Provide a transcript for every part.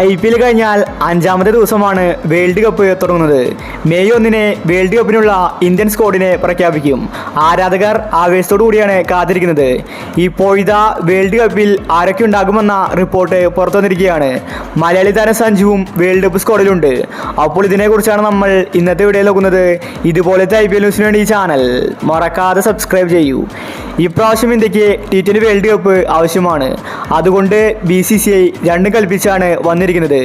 IPL കഴിഞ്ഞാൽ അഞ്ചാമത്തെ ദിവസമാണ് വേൾഡ് കപ്പ് തുടങ്ങുന്നത്. മെയ് 1 വേൾഡ് കപ്പിനുള്ള ഇന്ത്യൻ സ്ക്വാഡിനെ പ്രഖ്യാപിക്കും. ആരാധകർ ആവേശത്തോടു കൂടിയാണ് കാത്തിരിക്കുന്നത്. ഇപ്പോഴിതാ വേൾഡ് കപ്പിൽ ആരൊക്കെ ഉണ്ടാകുമെന്ന റിപ്പോർട്ട് പുറത്തു വന്നിരിക്കുകയാണ്. മലയാളി താരം സഞ്ജുവും വേൾഡ് കപ്പ് സ്ക്വാഡിലുണ്ട്. അപ്പോൾ ഇതിനെക്കുറിച്ചാണ് നമ്മൾ ഇന്നത്തെ വീഡിയോയിൽ നോക്കുന്നത്. ഇതുപോലത്തെ IPL ന്യൂസിന് വേണ്ടി ഈ ചാനൽ മറക്കാതെ സബ്സ്ക്രൈബ് ചെയ്യൂ. ഇപ്രാവശ്യം ഇന്ത്യക്ക് T20 വേൾഡ് കപ്പ് ആവശ്യമാണ്. അതുകൊണ്ട് BCCI രണ്ടും കൽപ്പിച്ചാണ് വന്നിരിക്കുന്നത്.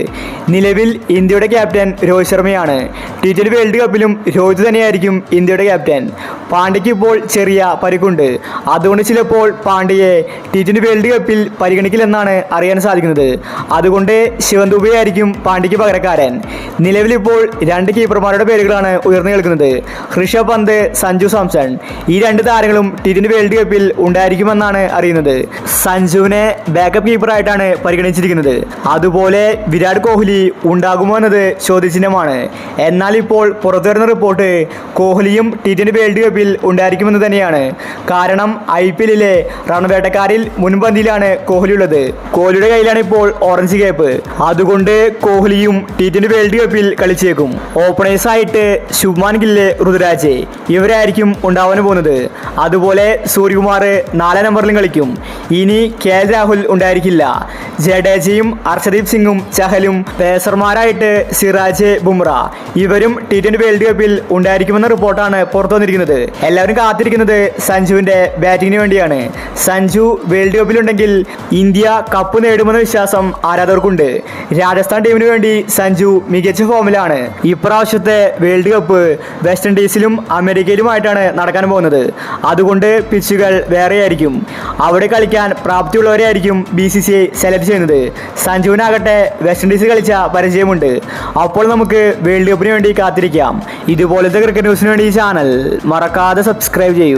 നിലവിൽ ഇന്ത്യയുടെ ക്യാപ്റ്റൻ രോഹിത് ശർമ്മയാണ്. T20 വേൾഡ് കപ്പിലും രോഹിത് തന്നെയായിരിക്കും ഇന്ത്യയുടെ ക്യാപ്റ്റൻ. പാണ്ഡ്യയ്ക്ക് ഇപ്പോൾ ചെറിയ പരിക്കുണ്ട്. അതുകൊണ്ട് ചിലപ്പോൾ പാണ്ഡ്യയെ T20 വേൾഡ് കപ്പിൽ പരിഗണിക്കില്ലെന്നാണ് അറിയാൻ സാധിക്കുന്നത്. അതുകൊണ്ട് ശിവൻ ദുബെ ആയിരിക്കും പാണ്ഡ്യയ്ക്ക് പകരക്കാരൻ. നിലവിലിപ്പോൾ രണ്ട് കീപ്പർമാരുടെ പേരുകളാണ് ഉയർന്നു കേൾക്കുന്നത്. ഋഷഭ് പന്ത്, സഞ്ജു സാംസൺ. ഈ രണ്ട് താരങ്ങളും T20 വേൾഡ് കപ്പിൽ ഉണ്ടായിരിക്കുമെന്നാണ് അറിയുന്നത്. സഞ്ജുവിനെ ബാക്കപ്പ് കീപ്പറായിട്ടാണ് പരിഗണിച്ചിരിക്കുന്നത്. അതുപോലെ വിരാട് കോഹ്ലി ഉണ്ടാകുമോ എന്നത് ചോദ്യചിഹ്നമാണ്. എന്നാൽ ഇപ്പോൾ പുറത്തുവരുന്ന റിപ്പോർട്ട് കോഹ്ലിയും T20 വേൾഡ് കപ്പിൽ ഉണ്ടായിരിക്കുമെന്ന് തന്നെയാണ്. കാരണം IPL-ലെ റൺവേട്ടക്കാരിൽ മുൻപന്തിയിലാണ് കോഹ്ലി ഉള്ളത്. കോഹ്ലിയുടെ കയ്യിലാണ് ഇപ്പോൾ ഓറഞ്ച് ക്യാപ്പ്. അതുകൊണ്ട് കോഹ്ലിയും T20 വേൾഡ് കപ്പിൽ കളിച്ചേക്കും. ഓപ്പണേഴ്സായിട്ട് ശുഭ്മാൻ ഗില്ല്, ഋതുരാജ് ഇവരായിരിക്കും ഉണ്ടാവാൻ പോകുന്നത്. അതുപോലെ സൂര്യകുമാർ 4 നമ്പറിലും കളിക്കും. ഇനി KL രാഹുൽ ഉണ്ടായിരിക്കില്ല. ജഡേജയും അർഷദീപ് സിംഗും ചഹലും പേസർമാരായിട്ട് സിറാജ്, ബുംറ ഇവരും T20 വേൾഡ് കപ്പിൽ ഉണ്ടായിരിക്കുമെന്ന റിപ്പോർട്ടാണ് പുറത്തു വന്നിരിക്കുന്നത്. എല്ലാവരും കാത്തിരിക്കുന്നത് സഞ്ജുവിന്റെ ബാറ്റിങ്ങിന് വേണ്ടിയാണ്. സഞ്ജു വേൾഡ് കപ്പിലുണ്ടെങ്കിൽ ഇന്ത്യ കപ്പ് നേടുമെന്ന വിശ്വാസം ആരാധകർക്കുണ്ട്. രാജസ്ഥാൻ ടീമിന് വേണ്ടി സഞ്ജു മികച്ച ഫോമിലാണ്. ഇപ്രാവശ്യത്തെ വേൾഡ് കപ്പ് വെസ്റ്റ് ഇൻഡീസിലും അമേരിക്കയിലുമായിട്ടാണ് നടക്കാൻ പോകുന്നത്. അതുകൊണ്ട് പിച്ചുകൾ വേറെയായിരിക്കും. അവിടെ കളിക്കാൻ പ്രാപ്തിയുള്ളവരെയായിരിക്കും BCCI സെലക്ട് ചെയ്യുന്നത്. സഞ്ജുവിനാകട്ടെ വെസ്റ്റ് ഇൻഡീസിൽ കളിച്ച പരിചയമുണ്ട്. അപ്പോൾ നമുക്ക് വേൾഡ് കപ്പിന് വേണ്ടി കാത്തിരിക്കാം. ഇതുപോലത്തെ ക്രിക്കറ്റ് ന്യൂസിന് വേണ്ടി ഈ ചാനൽ മറക്കാതെ സബ്സ്ക്രൈബ് ചെയ്യൂ.